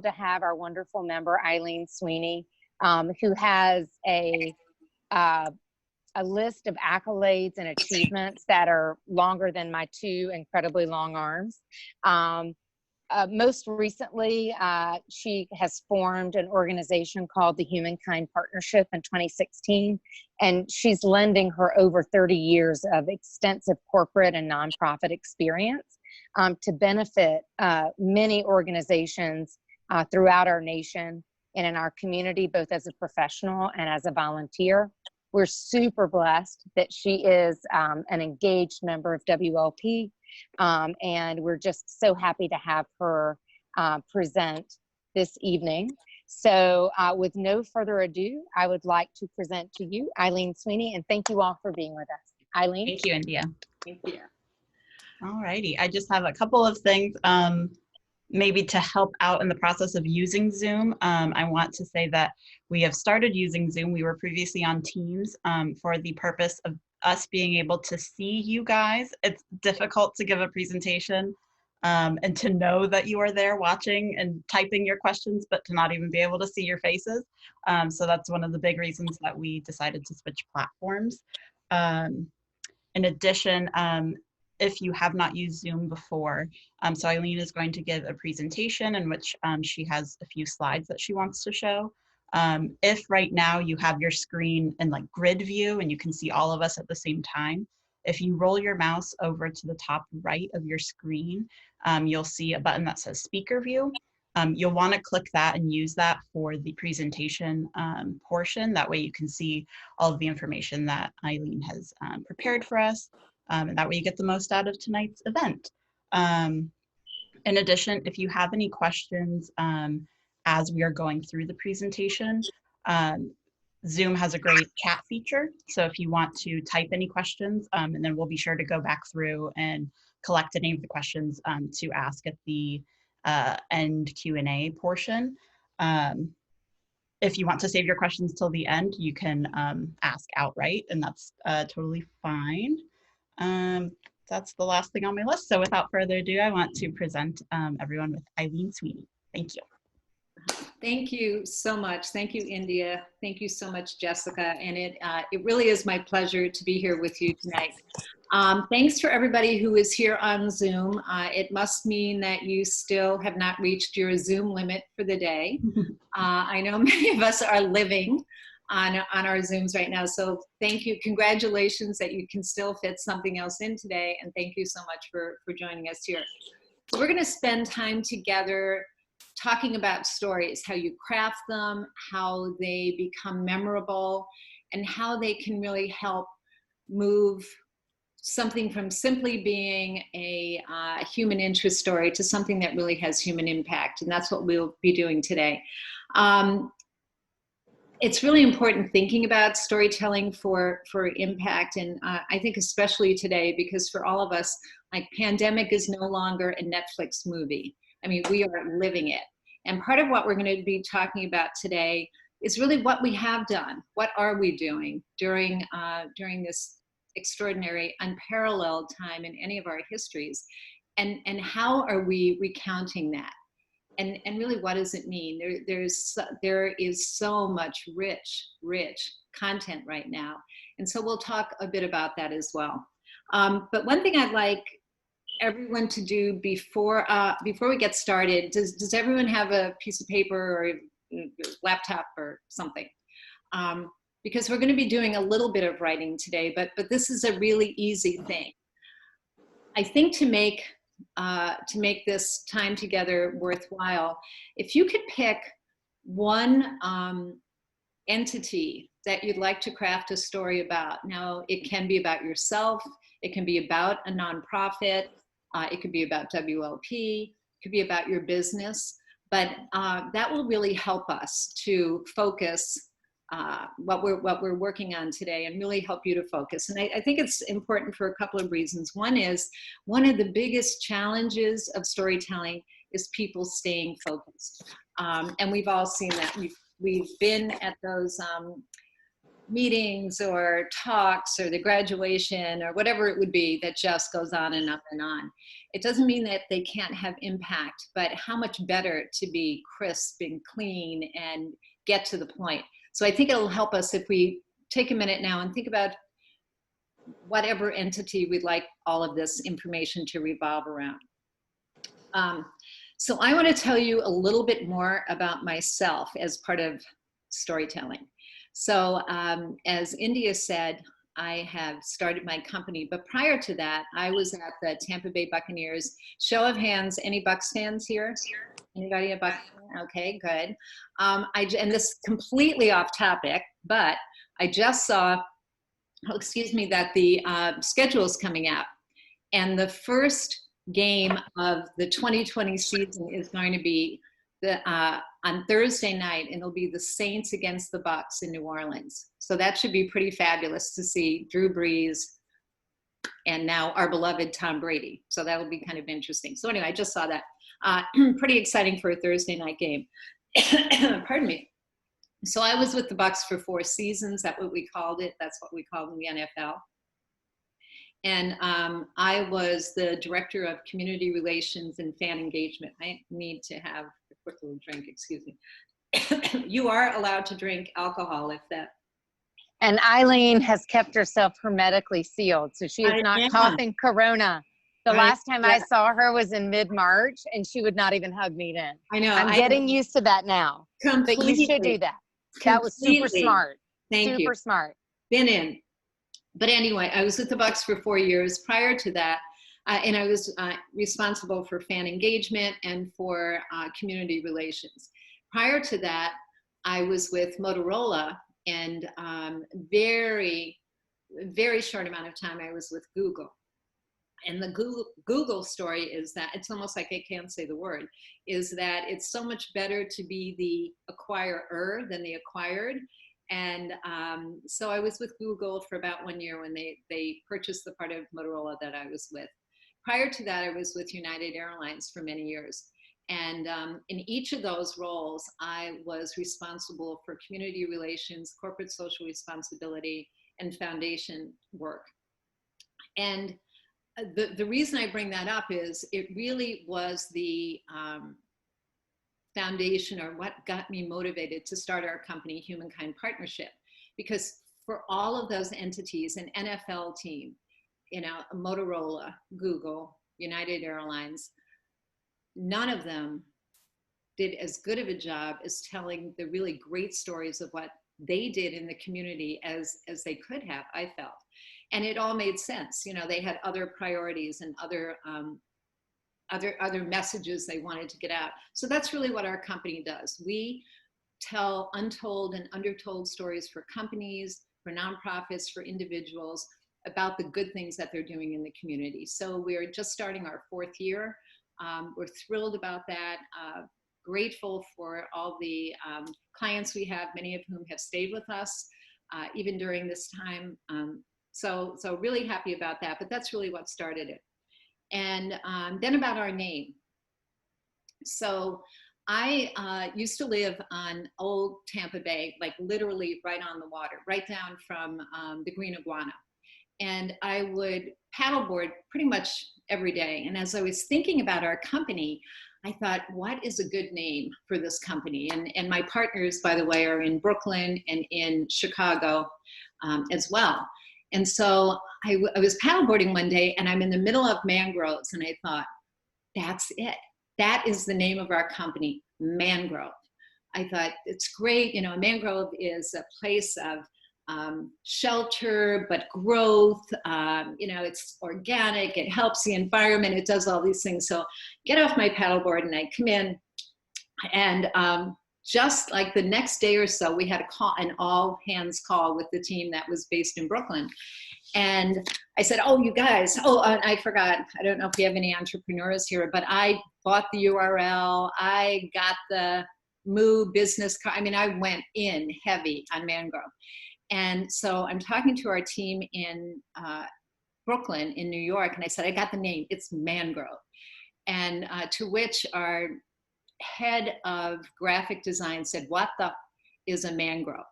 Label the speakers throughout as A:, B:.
A: to have our wonderful member, Eileen Sweeney, who has a list of accolades and achievements that are longer than my two incredibly long arms. Most recently, she has formed an organization called the Humankind Partnership in 2016, and she's lending her over 30 years of extensive corporate and nonprofit experience to benefit many organizations throughout our nation and in our community, both as a professional and as a volunteer. We're super blessed that she is an engaged member of WLP, and we're just so happy to have her present this evening. So with no further ado, I would like to present to you Eileen Sweeney, and thank you all for being with us. Eileen?
B: Thank you, India.
C: Thank you.
B: All righty, I just have a couple of things maybe to help out in the process of using Zoom. I want to say that we have started using Zoom. We were previously on Teams for the purpose of us being able to see you guys. It's difficult to give a presentation and to know that you are there watching and typing your questions, but to not even be able to see your faces. So that's one of the big reasons that we decided to switch platforms. In addition, if you have not used Zoom before, so Eileen is going to give a presentation in which she has a few slides that she wants to show. If right now you have your screen in like grid view and you can see all of us at the same time, if you roll your mouse over to the top right of your screen, you'll see a button that says speaker view. You'll want to click that and use that for the presentation portion. That way you can see all of the information that Eileen has prepared for us. And that way you get the most out of tonight's event. In addition, if you have any questions as we are going through the presentation, Zoom has a great chat feature. So if you want to type any questions, and then we'll be sure to go back through and collect any of the questions to ask at the end Q&A portion. If you want to save your questions till the end, you can ask outright, and that's totally fine. That's the last thing on my list. So without further ado, I want to present everyone with Eileen Sweeney. Thank you.
C: Thank you so much. Thank you, India. Thank you so much, Jessica. And it really is my pleasure to be here with you tonight. Thanks for everybody who is here on Zoom. It must mean that you still have not reached your Zoom limit for the day. I know many of us are living on our Zooms right now. So thank you. Congratulations that you can still fit something else in today. And thank you so much for joining us here. So we're going to spend time together talking about stories, how you craft them, how they become memorable, and how they can really help move something from simply being a human interest story to something that really has human impact. And that's what we'll be doing today. It's really important thinking about storytelling for impact. And I think especially today, because for all of us, like, pandemic is no longer a Netflix movie. I mean, we are living it. And part of what we're going to be talking about today is really what we have done. What are we doing during this extraordinary, unparalleled time in any of our histories? And how are we recounting that? And really, what does it mean? There is so much rich content right now. And so we'll talk a bit about that as well. But one thing I'd like everyone to do before we get started, does everyone have a piece of paper or a laptop or something? Because we're going to be doing a little bit of writing today, but this is a really easy thing. I think to make this time together worthwhile, if you could pick one entity that you'd like to craft a story about. Now, it can be about yourself, it can be about a nonprofit, it could be about WLP, it could be about your business, but that will really help us to focus what we're working on today and really help you to focus. And I think it's important for a couple of reasons. One is, one of the biggest challenges of storytelling is people staying focused. And we've all seen that. We've been at those meetings or talks or the graduation or whatever it would be that just goes on and up and on. It doesn't mean that they can't have impact, but how much better to be crisp and clean and get to the point. So I think it'll help us if we take a minute now and think about whatever entity we'd like all of this information to revolve around. So I want to tell you a little bit more about myself as part of storytelling. So as India said, I have started my company, but prior to that, I was at the Tampa Bay Buccaneers. Show of hands, any Bucs fans here? Anybody a Bucs fan? Okay, good. And this is completely off topic, but I just saw, oh, excuse me, that the schedule is coming out. And the first game of the 2020 season is going to be on Thursday night, and it'll be the Saints against the Bucs in New Orleans. So that should be pretty fabulous to see Drew Brees and now our beloved Tom Brady. So that'll be kind of interesting. So anyway, I just saw that. Pretty exciting for a Thursday night game. Pardon me. So I was with the Bucs for 4 seasons. That's what we called it. That's what we called in the NFL. And I was the director of community relations and fan engagement. I need to have a quick little drink, excuse me. You are allowed to drink alcohol if that.
A: And Eileen has kept herself hermetically sealed, so she is not coughing Corona. The last time I saw her was in mid-March, and she would not even hug me then.
C: I know.
A: I'm getting used to that now.
C: Completely.
A: But you should do that. That was super smart.
C: Thank you.
A: Super smart.
C: Been in. But anyway, I was with the Bucs for 4 years prior to that, and I was responsible for fan engagement and for community relations. Prior to that, I was with Motorola, and very, very short amount of time I was with Google. And the Google story is that it's almost like I can't say the word, is that it's so much better to be the acquirer than the acquired. And so I was with Google for about 1 year when they purchased the part of Motorola that I was with. Prior to that, I was with United Airlines for many years. And in each of those roles, I was responsible for community relations, corporate social responsibility, and foundation work. And the reason I bring that up is it really was the foundation, or what got me motivated to start our company, Humankind Partnership, because for all of those entities, an NFL team, you know, Motorola, Google, United Airlines, none of them did as good of a job as telling the really great stories of what they did in the community as they could have, I felt. And it all made sense. You know, they had other priorities and other messages they wanted to get out. So that's really what our company does. We tell untold and undertold stories for companies, for nonprofits, for individuals about the good things that they're doing in the community. So we're just starting our 4th year. We're thrilled about that. Grateful for all the clients we have, many of whom have stayed with us even during this time. So really happy about that, but that's really what started it. And then about our name. So I used to live on old Tampa Bay, like literally right on the water, right down from the Green Iguana. And I would paddleboard pretty much every day. And as I was thinking about our company, I thought, what is a good name for this company? And my partners, by the way, are in Brooklyn and in Chicago as well. And so I was paddleboarding one day, and I'm in the middle of mangroves, and I thought, that's it. That is the name of our company, Mangrove. I thought, it's great. You know, a mangrove is a place of shelter, but growth. You know, it's organic. It helps the environment. It does all these things. So get off my paddleboard, and I come in, and just like the next day or so, we had a call, an all hands call with the team that was based in Brooklyn. And I said, oh, you guys, I forgot. I don't know if we have any entrepreneurs here, but I bought the URL. I got the Moo business card. I mean, I went in heavy on Mangrove. And so I'm talking to our team in Brooklyn, in New York, and I said, I got the name. It's Mangrove. And to which our head of graphic design said, what the is a mangrove?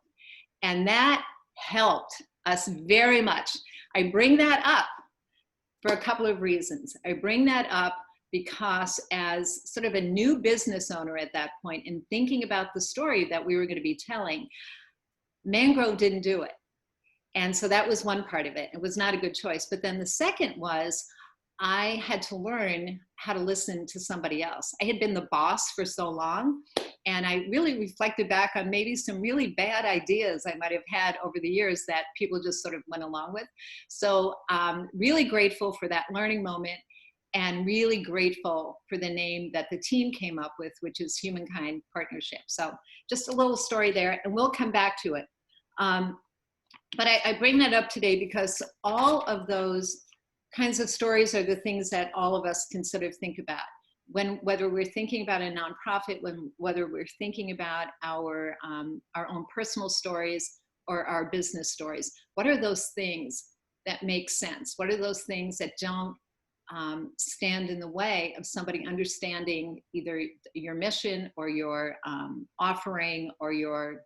C: And that helped us very much. I bring that up for a couple of reasons. I bring that up because as sort of a new business owner at that point and thinking about the story that we were going to be telling, Mangrove didn't do it. And so that was one part of it. It was not a good choice. But then the second was I had to learn how to listen to somebody else. I had been the boss for so long, and I really reflected back on maybe some really bad ideas I might have had over the years that people just sort of went along with. So really grateful for that learning moment, and really grateful for the name that the team came up with, which is Humankind Partnership. So just a little story there, and we'll come back to it. But I bring that up today because all of those kinds of stories are the things that all of us can sort of think about. Whether we're thinking about a nonprofit, whether we're thinking about our own personal stories or our business stories, what are those things that make sense? What are those things that don't stand in the way of somebody understanding either your mission or your offering or your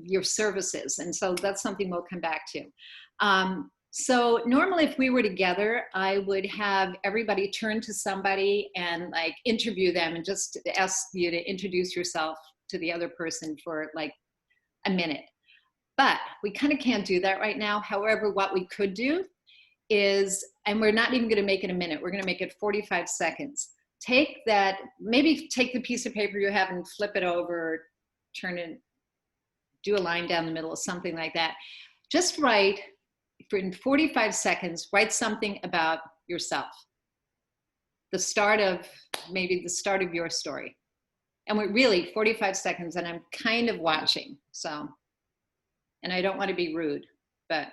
C: your services? And so that's something we'll come back to. So normally if we were together, I would have everybody turn to somebody and like interview them and just ask you to introduce yourself to the other person for like a minute. But we kind of can't do that right now. However, what we could do is, and we're not even going to make it a minute, we're going to make it 45 seconds. Take that, maybe take the piece of paper you have and flip it over, turn it, do a line down the middle or something like that. Just write, in 45 seconds, write something about yourself. Maybe the start of your story. And we're really 45 seconds, and I'm kind of watching. So, and I don't want to be rude, but.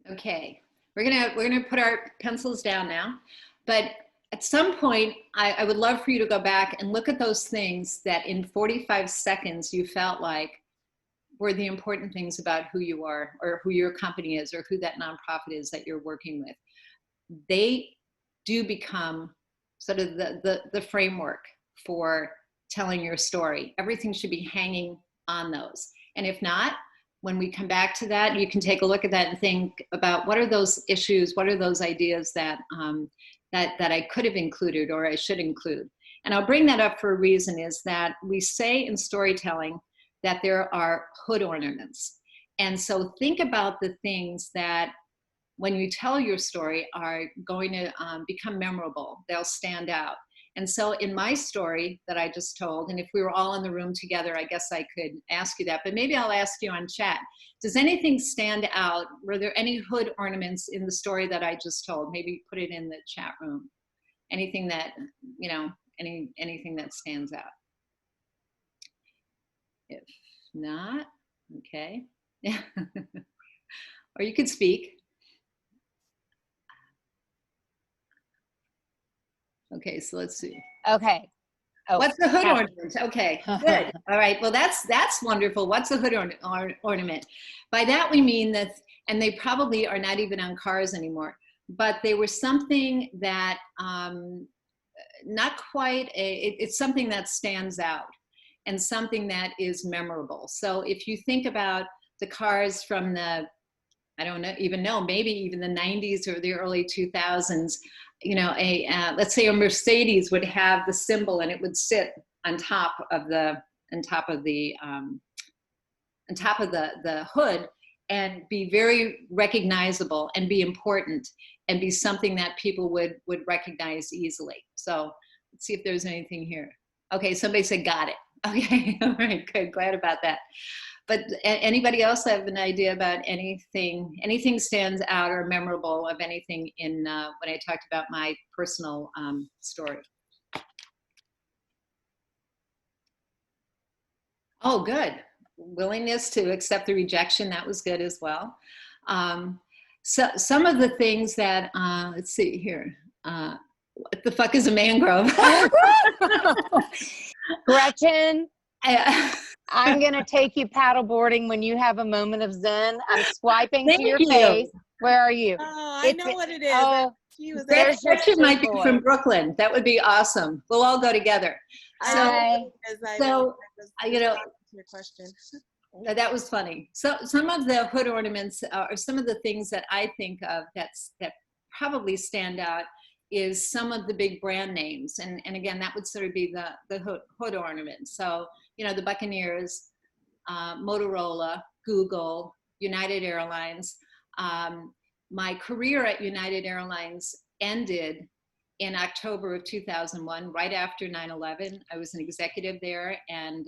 C: Okay, we're gonna put our pencils down now, but at some point, I would love for you to go back and look at those things that in 45 seconds you felt like were the important things about who you are or who your company is or who that nonprofit is that you're working with. They do become sort of the framework for telling your story. Everything should be hanging on those. And if not, when we come back to that, you can take a look at that and think about what are those issues, what are those ideas that that I could have included or I should include. And I'll bring that up for a reason, is that we say in storytelling that there are hood ornaments. And so think about the things that when you tell your story are going to become memorable, they'll stand out. And so in my story that I just told, and if we were all in the room together, I guess I could ask you that, but maybe I'll ask you on chat. Does anything stand out? Were there any hood ornaments in the story that I just told? Maybe put it in the chat room. Anything that, you know, anything that stands out? If not, okay. Yeah. Or you could speak. Okay, so let's see.
A: Okay. Oh,
C: what's the hood ornament? Okay, good. All right, well, that's wonderful. What's a hood ornament? By that we mean that, and they probably are not even on cars anymore, but they were something that, not quite, it's something that stands out and something that is memorable. So if you think about the cars from the, I don't even know, maybe even the 90s or the early 2000s, you know, let's say a Mercedes would have the symbol and it would sit on top of the hood and be very recognizable and be important and be something that people would recognize easily. So let's see if there's anything here. Okay, somebody said got it. Okay, all right, good, glad about that. But anybody else have an idea about anything stands out or memorable of anything in when I talked about my personal story? Oh, good. willingness to accept the rejection. That was good as well. So some of the things that, let's see here. What the fuck is a mangrove?
A: Gretchen, I'm going to take you paddleboarding when you have a moment of zen. I'm swiping to your face. Where are you?
D: Oh, I know what it is.
A: Oh,
C: Gretchen might be from Brooklyn. That would be awesome. We'll all go together. So, you know,
D: your question.
C: That was funny. So some of the hood ornaments are some of the things that I think of that probably stand out is some of the big brand names. And again, that would sort of be the hood ornament. So, you know, the Buccaneers, Motorola, Google, United Airlines. My career at United Airlines ended in October of 2001, right after 9/11. I was an executive there, and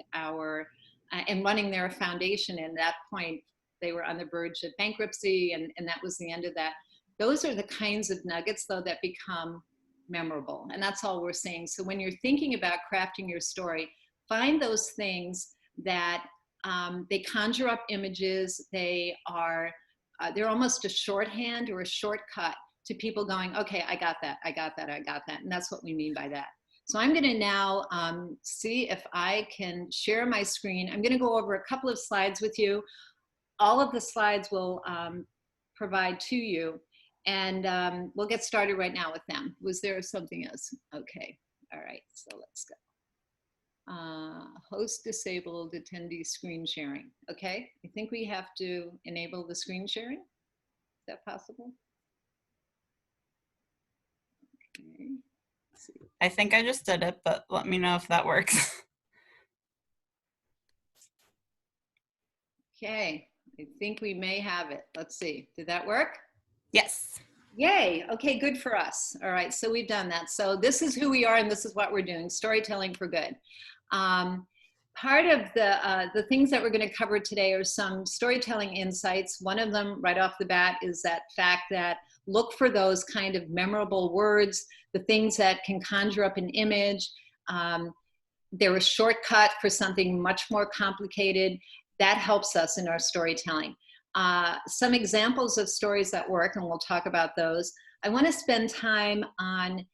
C: running their foundation. And at that point, they were on the verge of bankruptcy, and that was the end of that. Those are the kinds of nuggets, though, that become memorable. And that's all we're saying. So when you're thinking about crafting your story, find those things that they conjure up images. They're almost a shorthand or a shortcut to people going, okay, I got that, I got that, I got that. And that's what we mean by that. So I'm going to now see if I can share my screen. I'm going to go over a couple of slides with you. All of the slides will provide to you, and we'll get started right now with them. Was there something else? Okay. All right. So let's go. Host disabled attendee screen sharing. Okay. I think we have to enable the screen sharing. Is that possible? Okay.
B: I think I just did it, but let me know if that works.
C: Okay, I think we may have it. Let's see, did that work?
B: Yes.
C: Yay, okay, good for us. All right, so we've done that. So this is who we are and this is what we're doing, storytelling for good. Part of the things that we're gonna cover today are some storytelling insights. One of them right off the bat is that fact that look for those kind of memorable words, the things that can conjure up an image. They're a shortcut for something much more complicated. That helps us in our storytelling. Some examples of stories that work, and we'll talk about those. I want to spend time on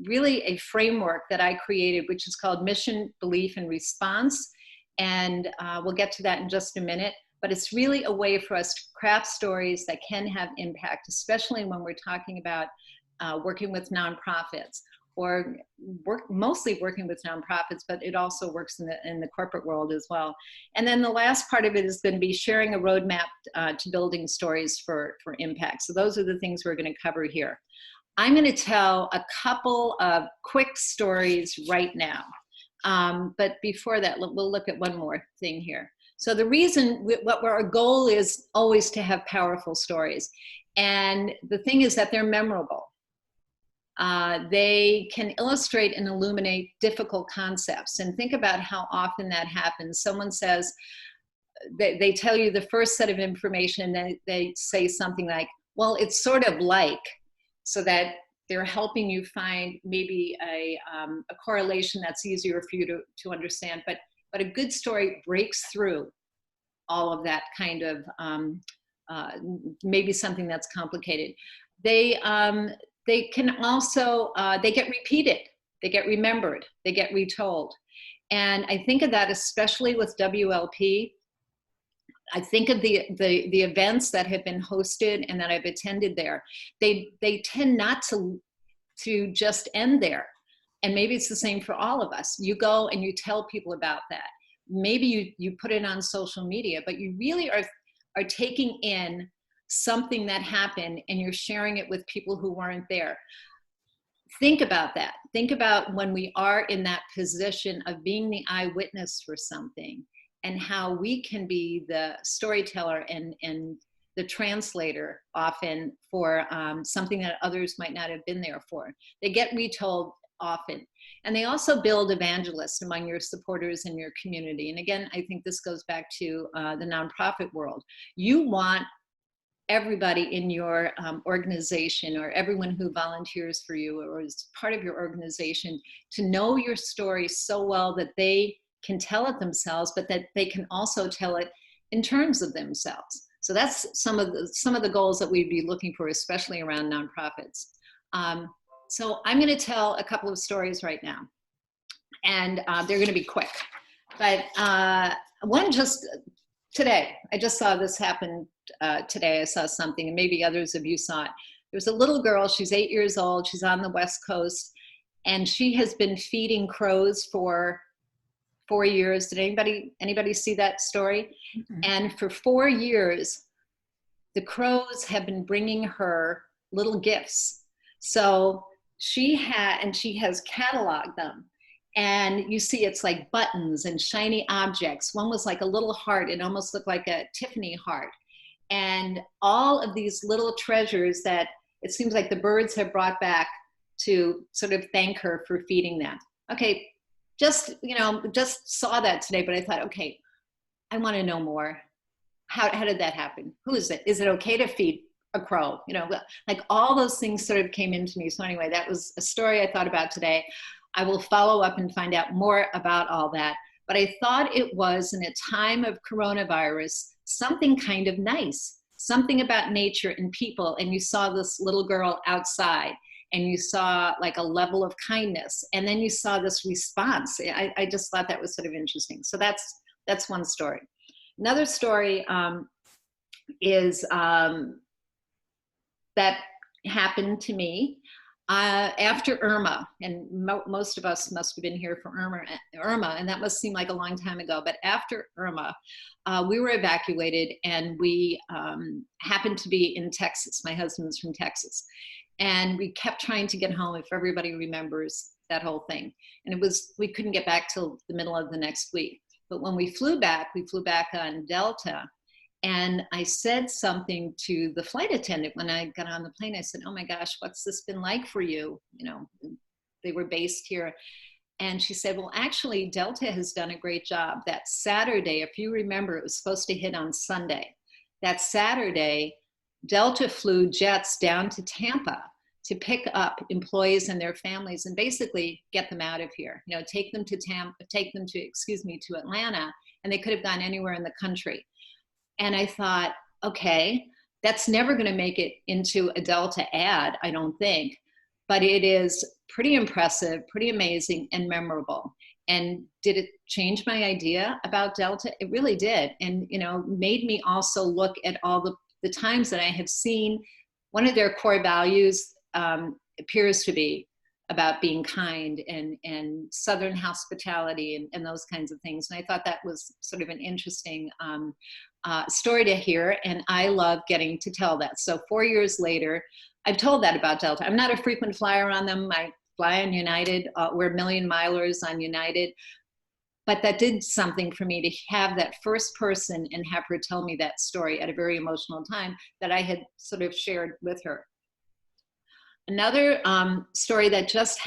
C: really a framework that I created, which is called Mission, Belief, and Response. And we'll get to that in just a minute. But it's really a way for us to craft stories that can have impact, especially when we're talking about working with nonprofits, or mostly working with nonprofits, but it also works in the corporate world as well. And then the last part of it is going to be sharing a roadmap to building stories for impact. So those are the things we're going to cover here. I'm going to tell a couple of quick stories right now. But before that, we'll look at one more thing here. So the reason, our goal is always to have powerful stories. And the thing is that they're memorable. They can illustrate and illuminate difficult concepts. And think about how often that happens. Someone says, they tell you the first set of information and then they say something like, well, it's sort of like, so that they're helping you find maybe a correlation that's easier for you to understand. But a good story breaks through all of that kind of maybe something that's complicated. They can also, they get repeated, they get remembered, they get retold. And I think of that especially with WLP. I think of the events that have been hosted and that I've attended there. They tend not to just end there. And maybe it's the same for all of us. You go and you tell people about that. Maybe you put it on social media, but you really are taking in something that happened and you're sharing it with people who weren't there. Think about that. Think about when we are in that position of being the eyewitness for something, and how we can be the storyteller and the translator often for something that others might not have been there for. They get retold often. And they also build evangelists among your supporters in your community. And again, I think this goes back to the nonprofit world. You want everybody in your organization, or everyone who volunteers for you or is part of your organization, to know your story so well that they can tell it themselves, but that they can also tell it in terms of themselves. So that's some of the goals that we'd be looking for, especially around nonprofits. So I'm going to tell a couple of stories right now, and they're going to be quick. But one just today, I just saw this happen today. I saw something, and maybe others of you saw it. There's a little girl, she's 8 years old, she's on the West Coast, and she has been feeding crows for 4 years. Did anybody see that story? Mm-hmm. And for 4 years, the crows have been bringing her little gifts. So she has cataloged them. And you see it's like buttons and shiny objects. One was like a little heart. It almost looked like a Tiffany heart. And all of these little treasures that it seems like the birds have brought back to sort of thank her for feeding them. Okay, just saw that today, but I thought, okay, I want to know more. How did that happen? Who is it? Is it okay to feed a crow? Like all those things sort of came into me. So anyway, that was a story I thought about today. I will follow up and find out more about all that. But I thought it was, in a time of coronavirus, something kind of nice, something about nature and people. And you saw this little girl outside, and you saw like a level of kindness. And then you saw this response. I just thought that was sort of interesting. So that's one story. Another story is that happened to me. After Irma, and most of us must have been here for Irma, and that must seem like a long time ago, but after Irma, we were evacuated, and we happened to be in Texas. My husband's from Texas. And we kept trying to get home, if everybody remembers that whole thing. And we couldn't get back till the middle of the next week. But when we flew back on Delta. And I said something to the flight attendant when I got on the plane. I said, "Oh my gosh, what's this been like for you?" They were based here. And she said, "Well, actually, Delta has done a great job. That Saturday, if you remember, it was supposed to hit on Sunday. That Saturday, Delta flew jets down to Tampa to pick up employees and their families and basically get them out of here. Take them to Atlanta, and they could have gone anywhere in the country." And I thought, okay, that's never going to make it into a Delta ad, I don't think. But it is pretty impressive, pretty amazing, and memorable. And did it change my idea about Delta? It really did. And, made me also look at all the times that I have seen one of their core values appears to be about being kind and Southern hospitality and those kinds of things. And I thought that was sort of an interesting story to hear, and I love getting to tell that. So 4 years later, I've told that about Delta. I'm not a frequent flyer on them. I fly on United. We're million milers on United. But that did something for me to have that first person and have her tell me that story at a very emotional time that I had sort of shared with her. Another story that just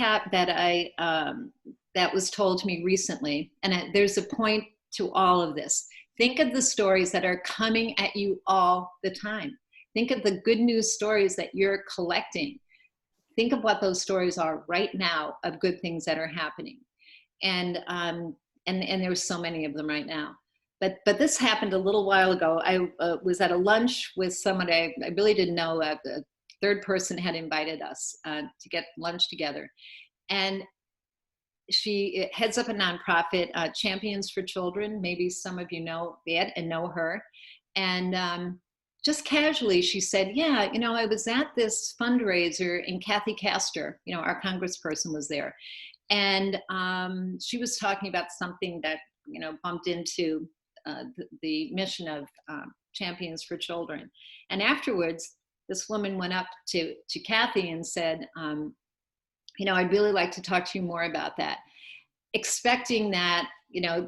C: that was told to me recently, and there's a point to all of this. Think of the stories that are coming at you all the time. Think of the good news stories that you're collecting. Think of what those stories are right now of good things that are happening. And there's so many of them right now. But this happened a little while ago. I was at a lunch with someone I really didn't know. The third person had invited us to get lunch together. And she heads up a nonprofit, Champions for Children. Maybe some of you know it and know her. And just casually, she said, "Yeah, I was at this fundraiser, and Kathy Castor, our congressperson, was there. And she was talking about something that, bumped into the mission of Champions for Children. And afterwards, this woman went up to Kathy and said, I'd really like to talk to you more about that," expecting that,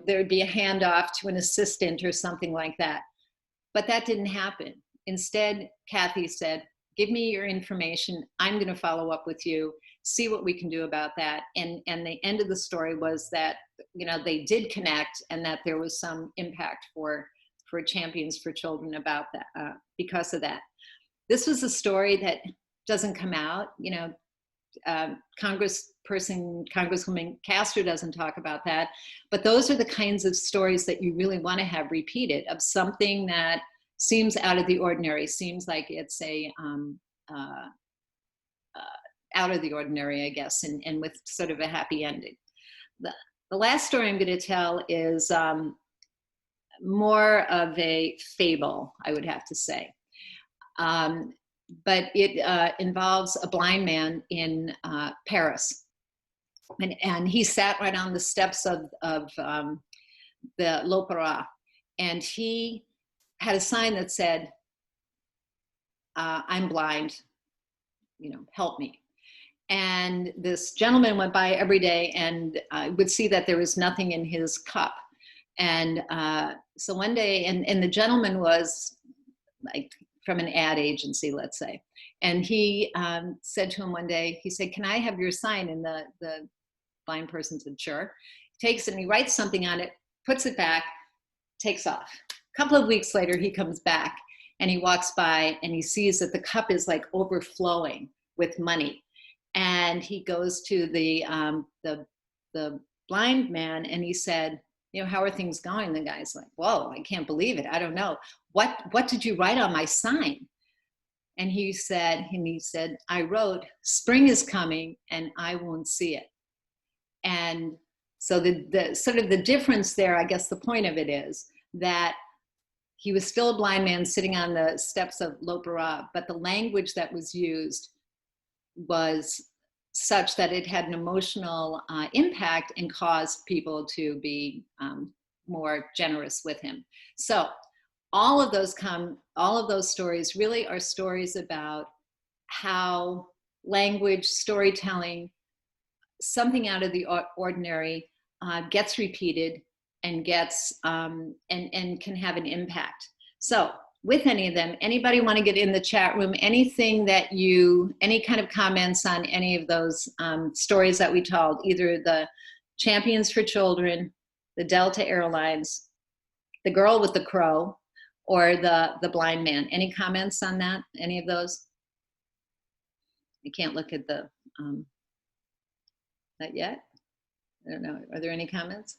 C: there'd be a handoff to an assistant or something like that. But that didn't happen. Instead, Kathy said, "Give me your information. I'm going to follow up with you, see what we can do about that." And the end of the story was that, they did connect, and that there was some impact for Champions for Children about that, because of that. this was a story that doesn't come out, Congresswoman Castro doesn't talk about that, but those are the kinds of stories that you really want to have repeated, of something that seems out of the ordinary, seems like it's a out of the ordinary, I guess, and with sort of a happy ending. The last story I'm going to tell is more of a fable, I would have to say. But it involves a blind man in Paris. And he sat right on the steps of the l'Opéra. And he had a sign that said, I'm blind, help me. And this gentleman went by every day and would see that there was nothing in his cup. And so one day, and the gentleman was like from an ad agency, let's say. And he said to him one day, he said, can I have your sign? And the blind person said, sure. He takes it and he writes something on it, puts it back, takes off. A couple of weeks later, he comes back and he walks by and he sees that the cup is like overflowing with money. And he goes to the blind man and he said, how are things going? The guy's like, whoa, I can't believe it. I don't know. What did you write on my sign? And he said, I wrote, spring is coming and I won't see it. And so the sort of the difference there, I guess the point of it is that he was still a blind man sitting on the steps of l'Opéra, but the language that was used was such that it had an emotional impact and caused people to be more generous with him. So all of those stories really are stories about how language, storytelling, something out of the ordinary gets repeated and gets and can have an impact. So with any of them, anybody want to get in the chat room, anything that any kind of comments on any of those stories that we told, either the Champions for Children, the Delta Airlines, the girl with the crow, or the blind man. Any comments on that? Any of those? I can't look at the, not yet. I don't know. Are there any comments?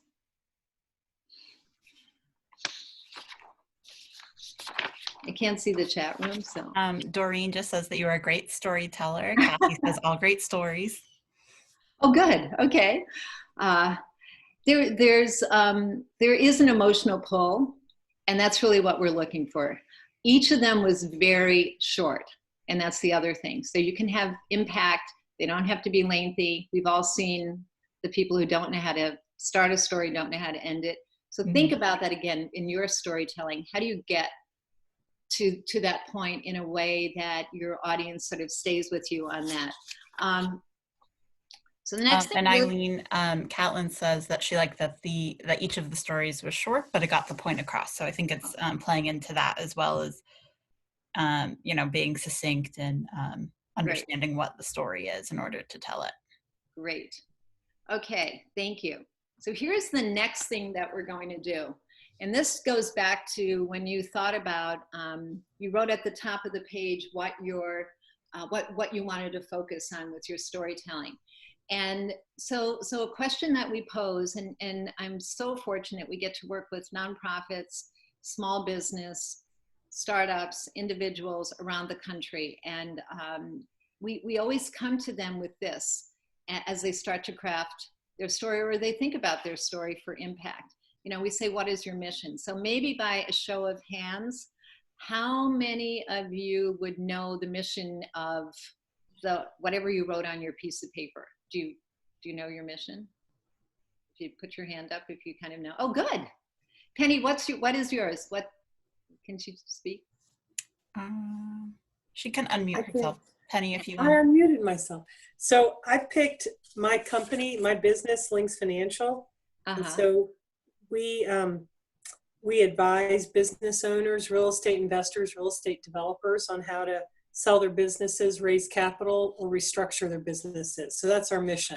C: I can't see the chat room, so.
B: Doreen just says that you are a great storyteller. Kathy says all great stories.
C: Oh, good. Okay. There is an emotional pull, and that's really what we're looking for. Each of them was very short, and that's the other thing. So you can have impact. They don't have to be lengthy. We've all seen the people who don't know how to start a story, don't know how to end it. So think about that again in your storytelling. How do you get to that point in a way that your audience sort of stays with you on that? So the next thing,
B: and Eileen, Catlin says that she liked that each of the stories was short, but it got the point across. So I think it's playing into that, as well as being succinct and understanding what the story is in order to tell it.
C: Great. Okay, thank you. So here's the next thing that we're going to do. And this goes back to when you thought about, you wrote at the top of the page what you wanted to focus on with your storytelling. And so a question that we pose, and I'm so fortunate we get to work with nonprofits, small business, startups, individuals around the country. And we always come to them with this as they start to craft their story, or they think about their story for impact. We say, what is your mission? So maybe by a show of hands, how many of you would know the mission of whatever you wrote on your piece of paper? Do you know your mission? If you put your hand up, if you kind of know. Oh, good. Penny, what is yours? What can she speak?
B: She can unmute herself. Penny, if you
E: want. I unmuted myself. So I picked my company, my business, Links Financial. And so we advise business owners, real estate investors, real estate developers on how to sell their businesses, raise capital, or restructure their businesses. So that's our mission.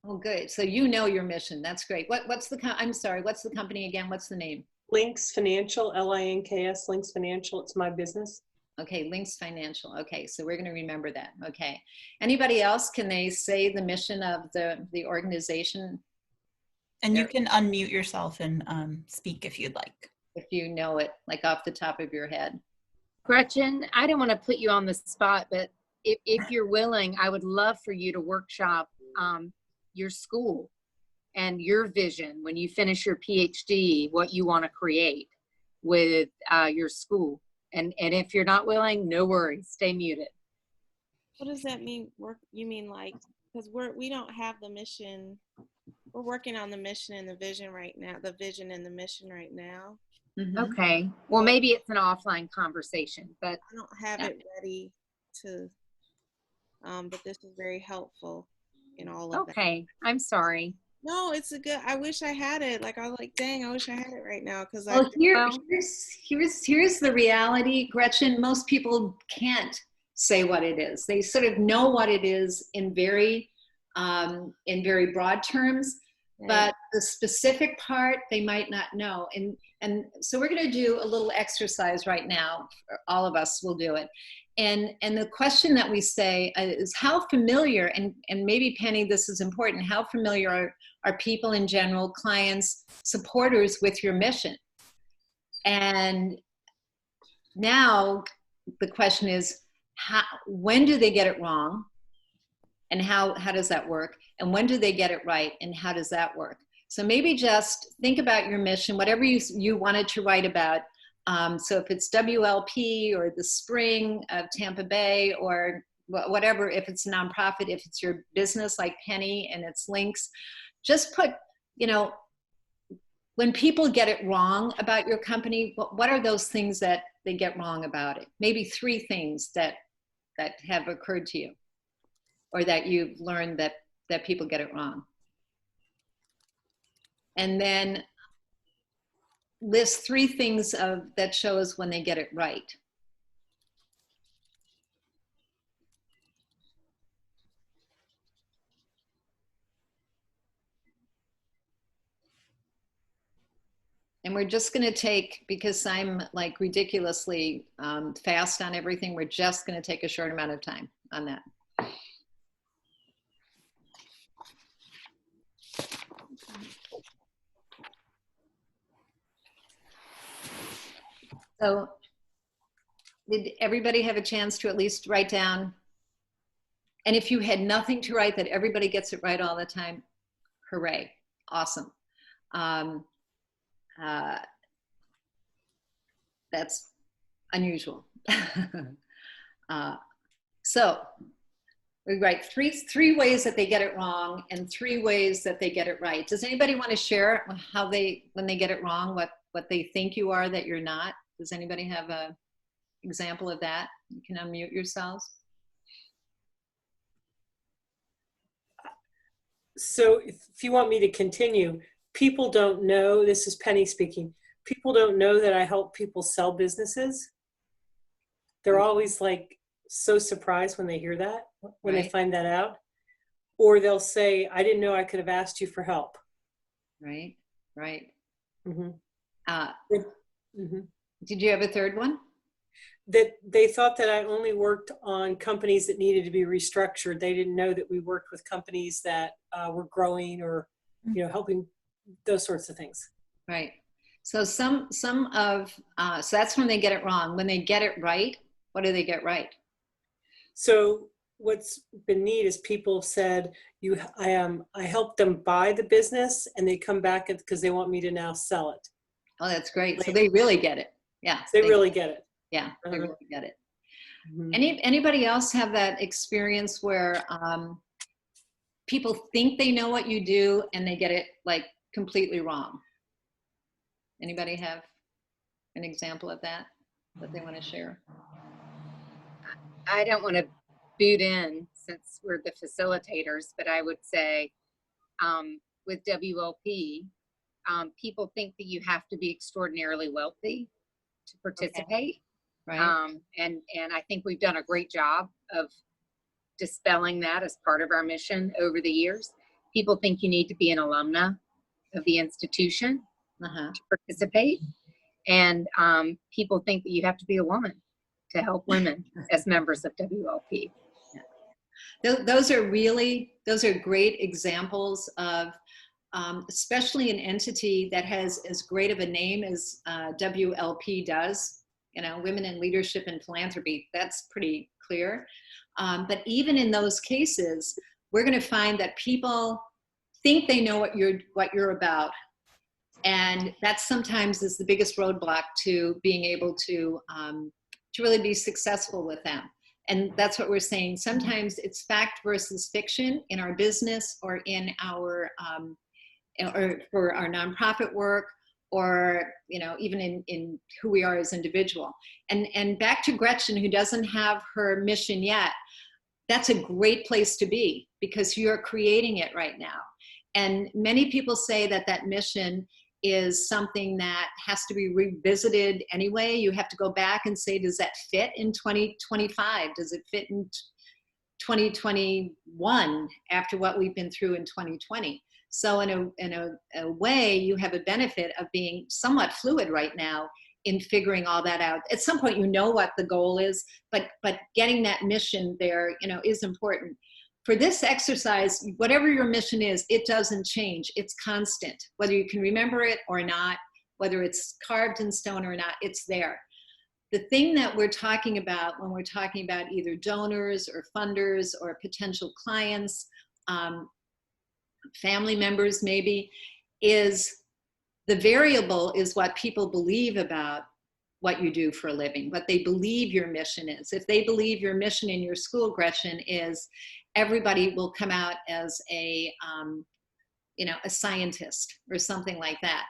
C: Oh, good. So you know your mission. That's great. What's the company again? What's the name?
E: Links Financial, Links, Links Financial. It's my business.
C: Okay, Links Financial. Okay, so we're going to remember that. Okay. Anybody else? Can they say the mission of the organization?
B: And you can unmute yourself and speak if you'd like.
C: If you know it, like off the top of your head.
A: Gretchen, I don't want to put you on the spot, but if you're willing, I would love for you to workshop your school and your vision when you finish your PhD, what you want to create with your school. And if you're not willing, no worries, stay muted.
D: What does that mean? You mean like, because we don't have the mission. We're working on the mission and the vision right now, the vision and the mission right now.
C: Mm-hmm.
A: Okay, well, maybe it's an offline conversation, but
D: I don't have it ready to, but this is very helpful in all of that.
A: okay, I'm sorry.
D: No, it's a good, I wish I had it. Like, I was like, dang, I wish I had it right now. Cause
C: Well, here's the reality, Gretchen. Most people can't say what it is. They sort of know what it is in very broad terms, but the specific part they might not know. And so we're going to do a little exercise right now. All of us will do it. And the question that we say is how familiar, and maybe Penny, this is important, how familiar are people in general, clients, supporters with your mission? And now the question is, when do they get it wrong? And how does that work? And when do they get it right? And how does that work? So maybe just think about your mission, whatever you wanted to write about. So if it's WLP or the Spring of Tampa Bay or whatever, if it's a nonprofit, if it's your business like Penny and its links, just put, when people get it wrong about your company, what are those things that they get wrong about it? Maybe 3 things that have occurred to you or that you've learned that people get it wrong. And then list 3 things that shows when they get it right. And we're just going to take, because I'm like ridiculously fast on everything, we're just going to take a short amount of time on that. So did everybody have a chance to at least write down? And if you had nothing to write, that everybody gets it right all the time, hooray, awesome. That's unusual. So we write three ways that they get it wrong and 3 ways that they get it right. Does anybody want to share how when they get it wrong, what they think you are that you're not? Does anybody have an example of that? You can unmute yourselves.
E: So if you want me to continue, people don't know, this is Penny speaking, people don't know that I help people sell businesses. They're always like so surprised when they hear that, when they find that out. Or they'll say, I didn't know I could have asked you for help.
C: Right, right.
E: Mm-hmm.
C: Did you have a third one?
E: That they thought that I only worked on companies that needed to be restructured. They didn't know that we worked with companies that were growing or, helping, those sorts of things.
C: Right. So so that's when they get it wrong. When they get it right, what do they get right?
E: So what's been neat is people have said, I help them buy the business and they come back because they want me to now sell it.
C: Oh, that's great. So they really get it. Yeah.
E: They really get it.
C: Yeah, they really get it. Mm-hmm. Anybody else have that experience where people think they know what you do and they get it like completely wrong? Anybody have an example of that they want to share?
A: I don't want to boot in since we're the facilitators, but I would say with WLP, people think that you have to be extraordinarily wealthy to participate.
C: Okay. Right.
A: And I think we've done a great job of dispelling that as part of our mission over the years. People think you need to be an alumna of the institution to participate. And people think that you have to be a woman. to help women as members of WLP.
C: Those are great examples of, especially an entity that has as great of a name as WLP does, you know, Women in Leadership and Philanthropy, that's pretty clear. But even in those cases, we're going to find that people think they know what you're about. And that sometimes is the biggest roadblock to being able to really be successful with them. And that's what we're saying. Sometimes it's fact versus fiction in our business or in our, or for our nonprofit work, or, you know, even in who we are as individual. And back to Gretchen, who doesn't have her mission yet, that's a great place to be because you're creating it right now. And many people say that that mission is something that has to be revisited anyway. You have to go back and say, does that fit in 2025? Does it fit in 2021 after what we've been through in 2020? So in a way, you have a benefit of being somewhat fluid right now in figuring all that out. At some point, you know what the goal is, but getting that mission there, you know, is important. For this exercise, whatever your mission is, it doesn't change. It's constant. Whether you can remember it or not, whether it's carved in stone or not, it's there. The thing that we're talking about when we're talking about either donors or funders or potential clients, family members maybe, is the variable is what people believe about what you do for a living, what they believe your mission is. If they believe your mission in your school, Gretchen, is everybody will come out as a, you know, a scientist or something like that.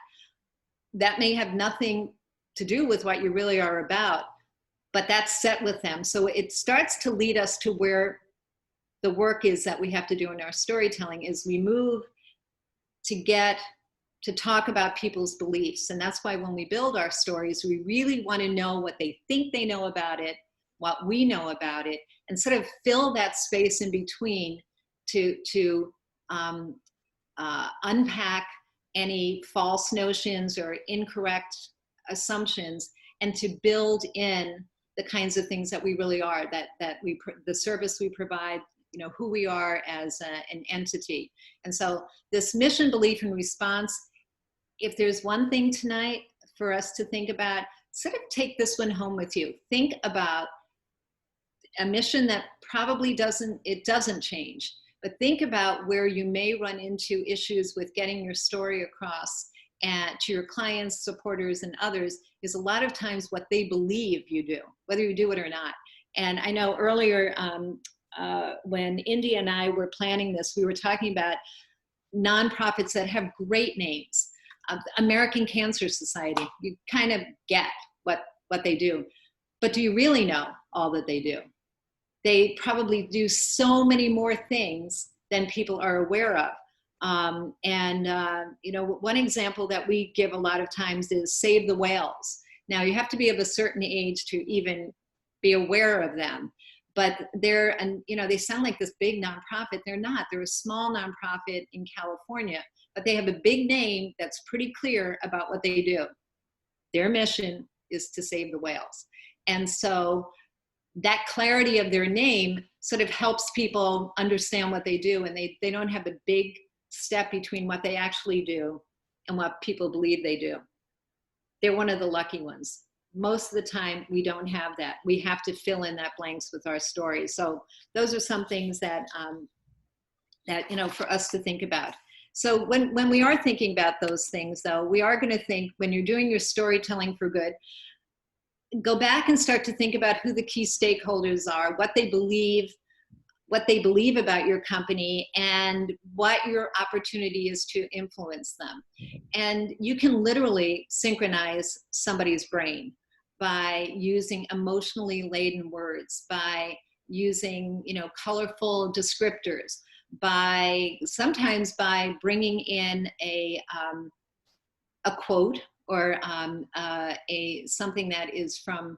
C: That may have nothing to do with what you really are about, but that's set with them. So it starts to lead us to where the work is that we have to do in our storytelling is we move to get to talk about people's beliefs. And that's why when we build our stories, we really want to know what they think they know about it, what we know about it, and sort of fill that space in between to unpack any false notions or incorrect assumptions, and to build in the kinds of things that we really are, the service we provide, you know, who we are as an entity. And so this mission, belief, and response, if there's one thing tonight for us to think about, sort of take this one home with you. Think about a mission that probably doesn't change, but think about where you may run into issues with getting your story across and to your clients, supporters, and others is a lot of times what they believe you do, whether you do it or not. And I know earlier when Indy and I were planning this, we were talking about nonprofits that have great names. American Cancer Society, you kind of get what they do, but do you really know all that they do? They probably do so many more things than people are aware of. You know, one example that we give a lot of times is Save the Whales. Now you have to be of a certain age to even be aware of them, but you know, they sound like this big nonprofit. They're not. They're a small nonprofit in California, but they have a big name that's pretty clear about what they do. Their mission is to save the whales. And so that clarity of their name sort of helps people understand what they do, and they don't have a big step between what they actually do and what people believe they do. They're one of the lucky ones. Most of the time, we don't have that. We have to fill in that blanks with our stories. So those are some things that, you know, for us to think about. So when we are thinking about those things, though, we are going to think, when you're doing your storytelling for good, go back and start to think about who the key stakeholders are, what they believe about your company, and what your opportunity is to influence them. And you can literally synchronize somebody's brain by using emotionally laden words, by using, you know, colorful descriptors, sometimes by bringing in a quote or something that is from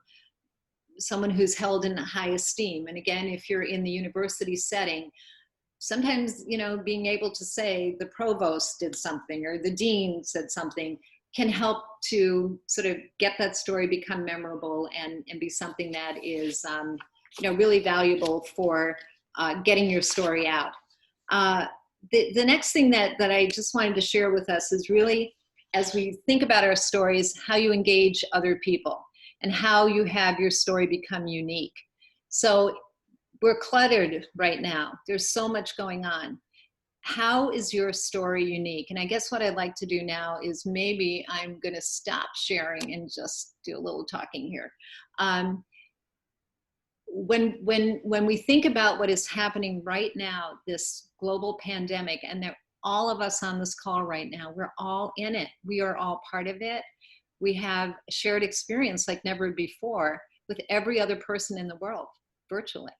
C: someone who's held in high esteem. And again, if you're in the university setting, sometimes, you know, being able to say the provost did something or the dean said something can help to sort of get that story become memorable and be something that is, really valuable for getting your story out. The next thing that I just wanted to share with us is really, as we think about our stories, how you engage other people and how you have your story become unique. So we're cluttered right now. There's so much going on. How is your story unique? And I guess what I'd like to do now is maybe I'm going to stop sharing and just do a little talking here. When we think about what is happening right now, this global pandemic, and that all of us on this call right now, we're all in it. We are all part of it. We have shared experience like never before with every other person in the world, virtually.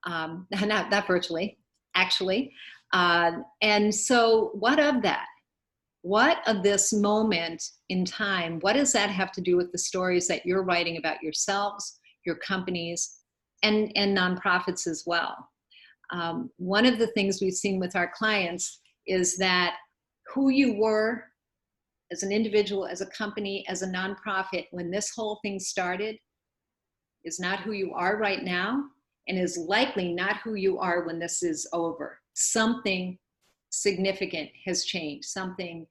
C: Not virtually, actually. And so what of that? What of this moment in time, what does that have to do with the stories that you're writing about yourselves, your companies, and nonprofits as well? One of the things we've seen with our clients is that who you were as an individual, as a company, as a nonprofit, when this whole thing started, is not who you are right now, and is likely not who you are when this is over. Something significant has changed. Something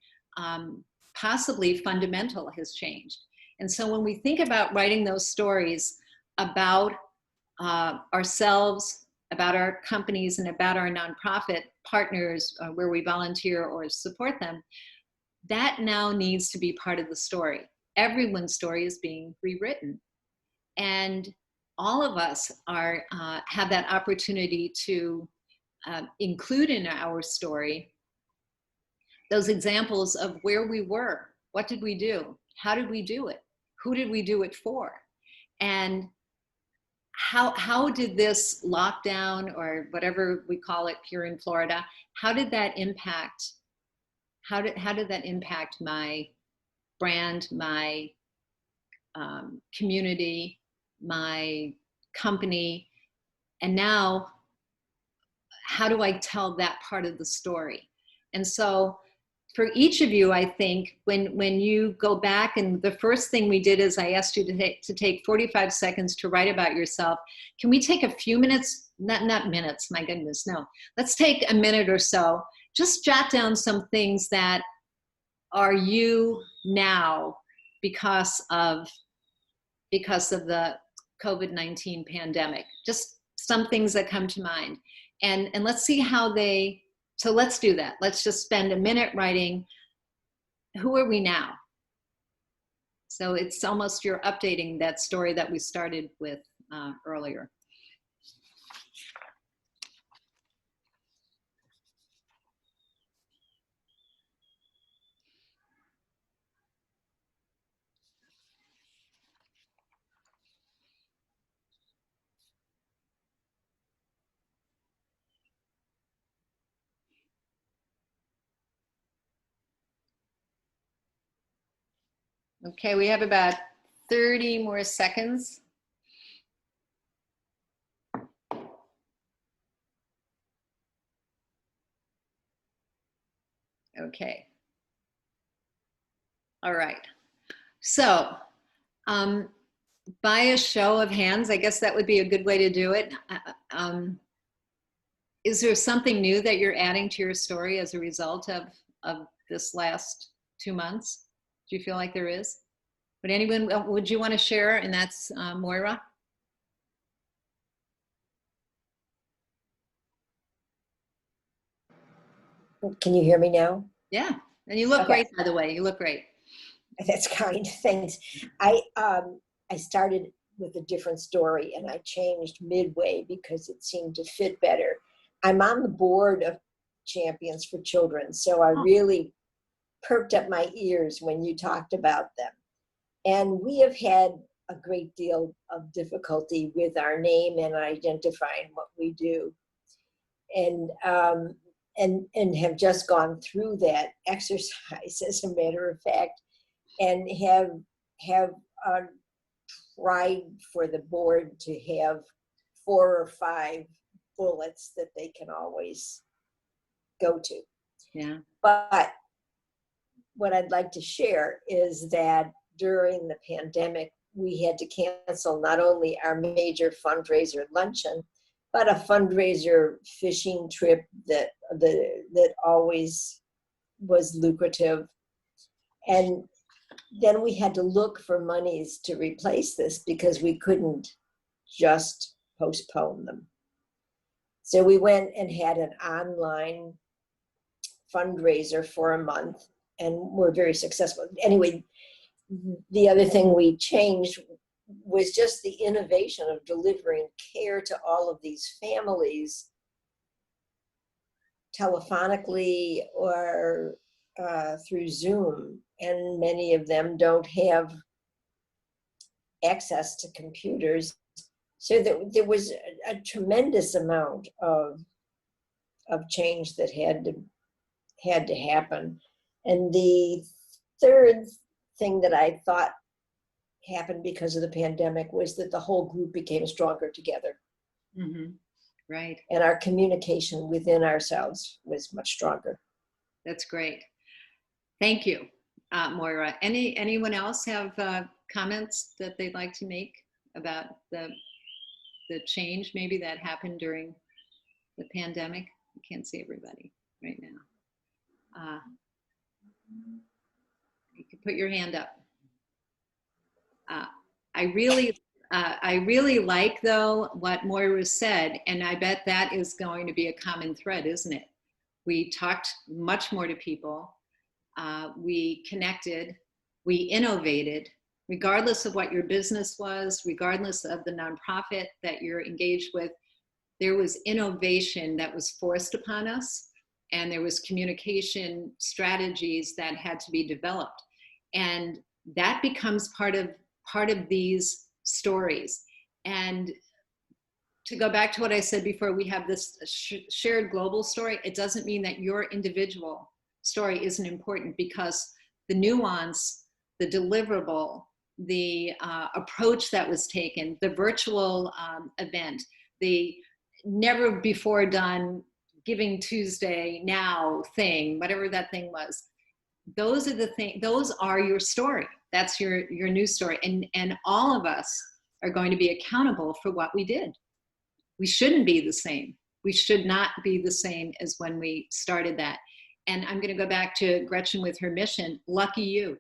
C: possibly fundamental has changed. And so when we think about writing those stories about ourselves, about our companies, and about our nonprofit partners where we volunteer or support them, that now needs to be part of the story. Everyone's story is being rewritten. And all of us are have that opportunity to include in our story those examples of where we were. What did we do? How did we do it? Who did we do it for? And how did this lockdown, or whatever we call it here in Florida, how did that impact, how did that impact my brand, my community, my company? And now, how do I tell that part of the story? And so for each of you, I think when you go back, and the first thing we did is I asked you to take 45 seconds to write about yourself. Can we take a few minutes, not minutes, my goodness, no. Let's take a minute or so, just jot down some things that are you now because of the COVID-19 pandemic. Just some things that come to mind. And let's see how so let's do that. Let's just spend a minute writing, who are we now? So it's almost you're updating that story that we started with earlier. Okay, we have about 30 more seconds. Okay. All right. So, by a show of hands, I guess that would be a good way to do it. Is there something new that you're adding to your story as a result of this last 2 months? Do you feel like there is? Would you want to share? And that's Moira.
F: Can you hear me now?
C: Yeah, and you look great, by the way. You look great.
F: That's kind. Thanks. I started with a different story, and I changed midway because it seemed to fit better. I'm on the board of Champions for Children, so I really perked up my ears when you talked about them. And we have had a great deal of difficulty with our name and identifying what we do. And have just gone through that exercise, as a matter of fact, and have tried for the board to have 4 or 5 bullets that they can always go to.
C: Yeah.
F: But what I'd like to share is that during the pandemic, we had to cancel not only our major fundraiser luncheon, but a fundraiser fishing trip that always was lucrative. And then we had to look for monies to replace this because we couldn't just postpone them. So we went and had an online fundraiser for a month and were very successful. Anyway, the other thing we changed was just the innovation of delivering care to all of these families telephonically or through Zoom, and many of them don't have access to computers. So there was a tremendous amount of change that had to happen. And the third thing that I thought happened because of the pandemic was that the whole group became stronger together.
C: Mm-hmm. Right.
F: And our communication within ourselves was much stronger.
C: That's great. Thank you, Moira. Anyone else have comments that they'd like to make about the change maybe that happened during the pandemic? I can't see everybody right now. You can put your hand up. I really like, though, what Moira said, and I bet that is going to be a common thread, isn't it? We talked much more to people. We connected. We innovated, regardless of what your business was, regardless of the nonprofit that you're engaged with. There was innovation that was forced upon us, and there was communication strategies that had to be developed. And that becomes part of these stories. And to go back to what I said before, we have this shared global story. It doesn't mean that your individual story isn't important, because the nuance, the deliverable, the approach that was taken, the virtual event, the never before done Giving Tuesday now thing, whatever that thing was, those are the things, those are your story. That's your news story. And all of us are going to be accountable for what we did. We shouldn't be the same. We should not be the same as when we started that. And I'm going to go back to Gretchen with her mission. Lucky you,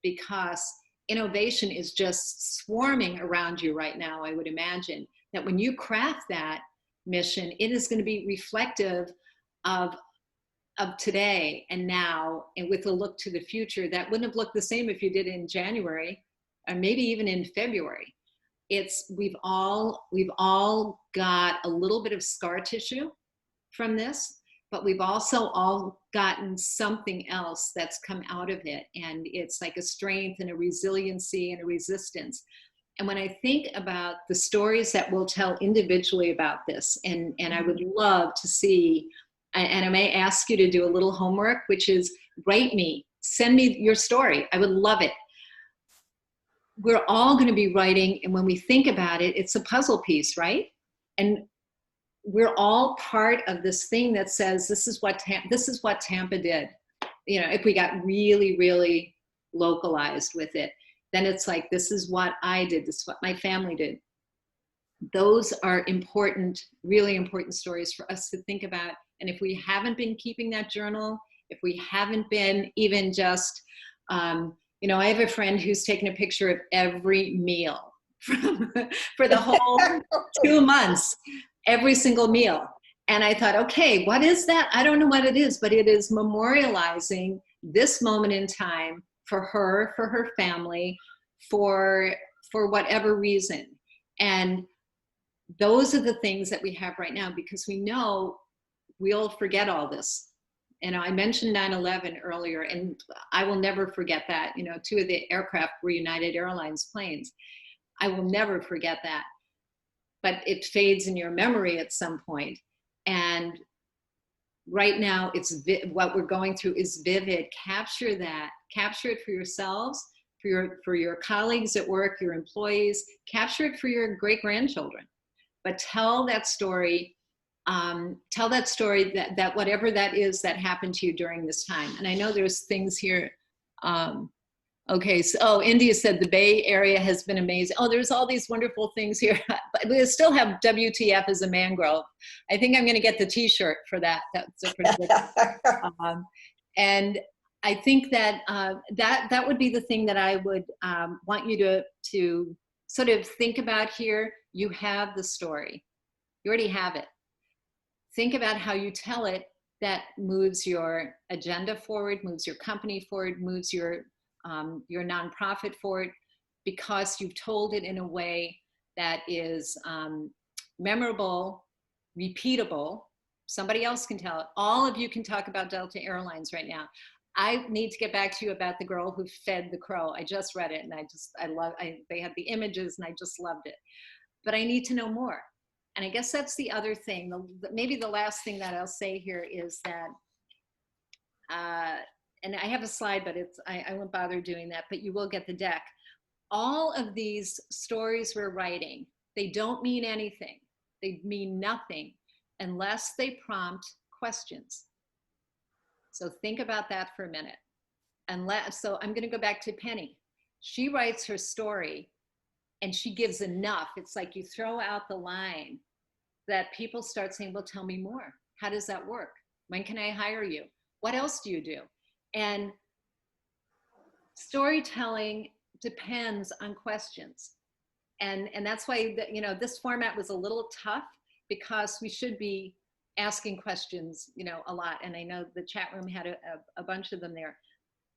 C: because innovation is just swarming around you right now. I would imagine that when you craft that mission, it is going to be reflective of today and now, and with a look to the future that wouldn't have looked the same if you did it in January or maybe even in February. We've all got a little bit of scar tissue from this, but we've also all gotten something else that's come out of it. And it's like a strength and a resiliency and a resistance. And when I think about the stories that we'll tell individually about this, and I would love to see, and I may ask you to do a little homework, which is write me, send me your story. I would love it. We're all going to be writing, and when we think about it, it's a puzzle piece, right? And we're all part of this thing that says, this is what Tampa did. You know, if we got really, really localized with it, then it's like, this is what I did, this is what my family did. Those are important, really important stories for us to think about. And if we haven't been keeping that journal, if we haven't been even just, you know, I have a friend who's taken a picture of every meal for the whole 2 months, every single meal. And I thought, okay, what is that? I don't know what it is, but it is memorializing this moment in time for her family, for whatever reason. And those are the things that we have right now, because we know we'll forget all this. And I mentioned 9/11 earlier, and I will never forget that. You know, 2 of the aircraft were United Airlines planes. I will never forget that. But it fades in your memory at some point. And right now, what we're going through is vivid. Capture that. Capture it for yourselves, for your colleagues at work, your employees. Capture it for your great-grandchildren. But tell that story. Tell that story that whatever that is that happened to you during this time. And I know there's things here Okay, so India said the Bay Area has been amazing. Oh, there's all these wonderful things here, but we still have WTF as a mangrove. I think I'm going to get the T-shirt for that. That's a pretty good. And I think that that would be the thing that I would want you to sort of think about here. You have the story. You already have it. Think about how you tell it. That moves your agenda forward, moves your company forward, moves your nonprofit forward, because you've told it in a way that is memorable, repeatable. Somebody else can tell it. All of you can talk about Delta Airlines right now. I need to get back to you about the girl who fed the crow. I just read it, and they had the images, and I just loved it. But I need to know more. And I guess that's the other thing. Maybe the last thing that I'll say here is that, and I have a slide, but I won't bother doing that, but you will get the deck. All of these stories we're writing, they don't mean anything. They mean nothing unless they prompt questions. So think about that for a minute. So I'm gonna go back to Penny. She writes her story and she gives enough. It's like you throw out the line that people start saying, well, tell me more. How does that work? When can I hire you? What else do you do? And storytelling depends on questions. And that's why, this format was a little tough, because we should be asking questions, a lot. And I know the chat room had a bunch of them there.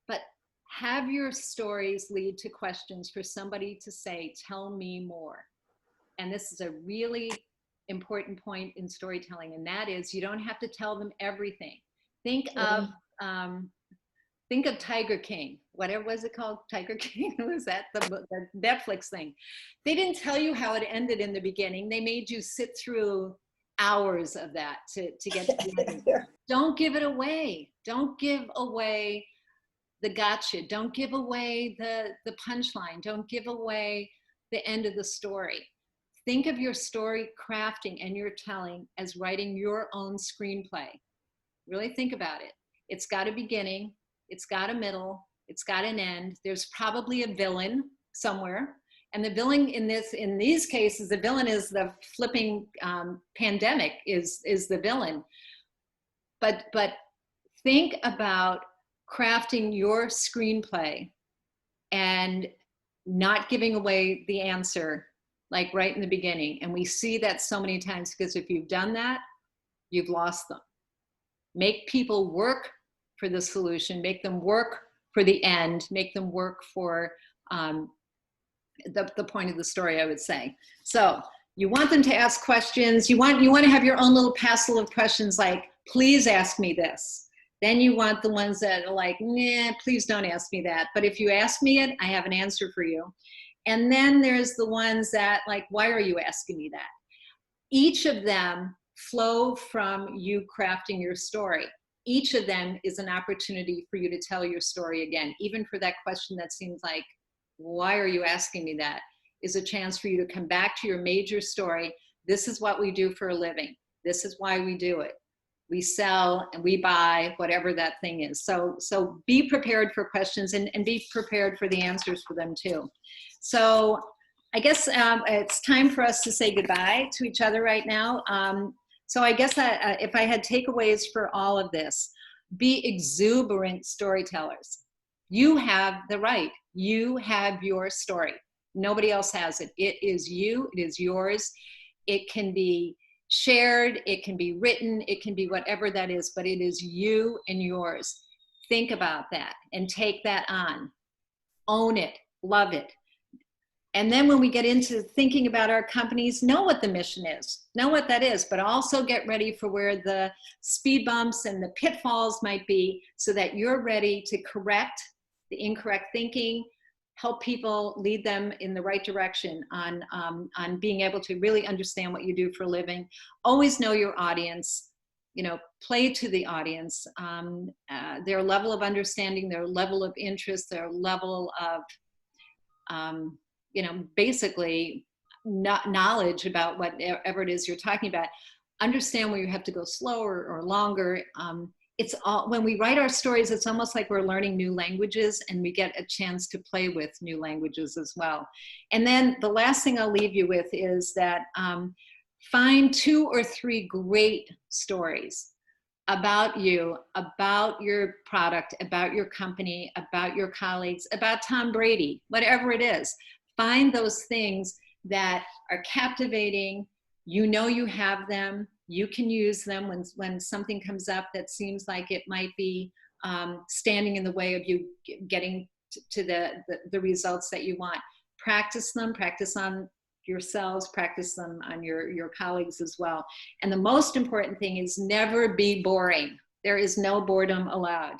C: But have your stories lead to questions for somebody to say, tell me more. And this is a really important point in storytelling, and that is you don't have to tell them everything. Think of Tiger King. Whatever was it called? Tiger King? Was that the Netflix thing? They didn't tell you how it ended in the beginning. They made you sit through hours of that to get to the end. Don't give it away. Don't give away the gotcha. Don't give away the punchline. Don't give away the end of the story. Think of your story crafting and your telling as writing your own screenplay. Really think about it. It's got a beginning, it's got a middle, it's got an end. There's probably a villain somewhere. And the villain in these cases, the villain is the flipping pandemic is the villain. But think about crafting your screenplay and not giving away the answer, like right in the beginning. And we see that so many times, because if you've done that, you've lost them. Make people work for the solution, make them work for the end, make them work for the point of the story, I would say. So you want them to ask questions. You want to have your own little passel of questions like, please ask me this. Then you want the ones that are like, nah, please don't ask me that. But if you ask me it, I have an answer for you. And then there's the ones that like, why are you asking me that? Each of them flow from you crafting your story. Each of them is an opportunity for you to tell your story again. Even for that question that seems like, why are you asking me that? Is a chance for you to come back to your major story. This is what we do for a living. This is why we do it. We sell and we buy, whatever that thing is. So be prepared for questions and be prepared for the answers for them too. So I guess it's time for us to say goodbye to each other right now. So I guess if I had takeaways for all of this, be exuberant storytellers. You have the right. You have your story. Nobody else has it. It is you. It is yours. It can be shared. It can be written. It can be whatever that is, but it is you and yours. Think about that and take that on. Own it. Love it. And then when we get into thinking about our companies, know what the mission is, know what that is, but also get ready for where the speed bumps and the pitfalls might be so that you're ready to correct the incorrect thinking, help people, lead them in the right direction on being able to really understand what you do for a living. Always know your audience, play to the audience, their level of understanding, their level of interest, their level of, basically knowledge about whatever it is you're talking about. Understand where you have to go slower or longer. it's all, when we write our stories, it's almost like we're learning new languages, and we get a chance to play with new languages as well. And then the last thing I'll leave you with is that find 2 or 3 great stories about you, about your product, about your company, about your colleagues, about Tom Brady, whatever it is. Find those things that are captivating. You know you have them. You can use them when something comes up that seems like it might be standing in the way of you getting to the results that you want. Practice them, practice on yourselves, practice them on your colleagues as well. And the most important thing is never be boring. There is no boredom allowed.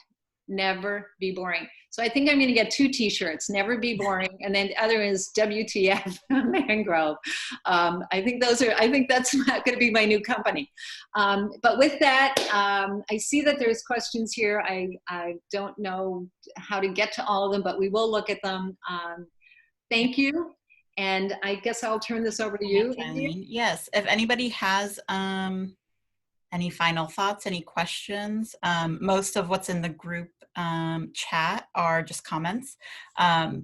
C: Never be boring. So I think I'm going to get 2 t-shirts, never be boring. And then the other is WTF Mangrove. I think that's going to be my new company. But with that, I see that there's questions here. I don't know how to get to all of them, but we will look at them. Thank you. And I guess I'll turn this over to you.
B: Yes, if anybody has any final thoughts, any questions, most of what's in the group chat are just comments. But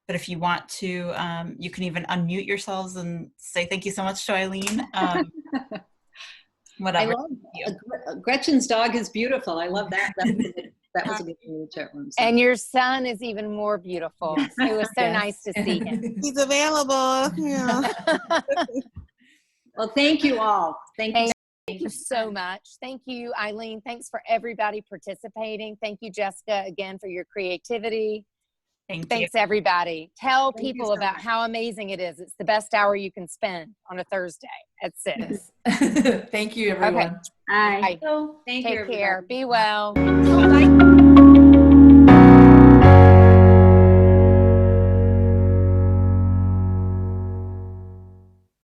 B: if you want to, you can even unmute yourselves and say thank you so much to Eileen. Whatever.
C: I love Gretchen's dog is beautiful. I love that. That was a good in the chat room. So.
A: And your son is even more beautiful. It was so nice to see him.
D: He's available. Yeah.
C: Well, thank you all. Thank you
A: so much. Thank you, Eileen. Thanks for everybody participating. Thank you, Jessica, again for your creativity. Thanks, everybody. Tell people about how amazing it is. It's the best hour you can spend on a Thursday at 6.
G: Thank you, everyone.
A: Okay.
C: Bye.
A: Take care. Be well.
C: Bye.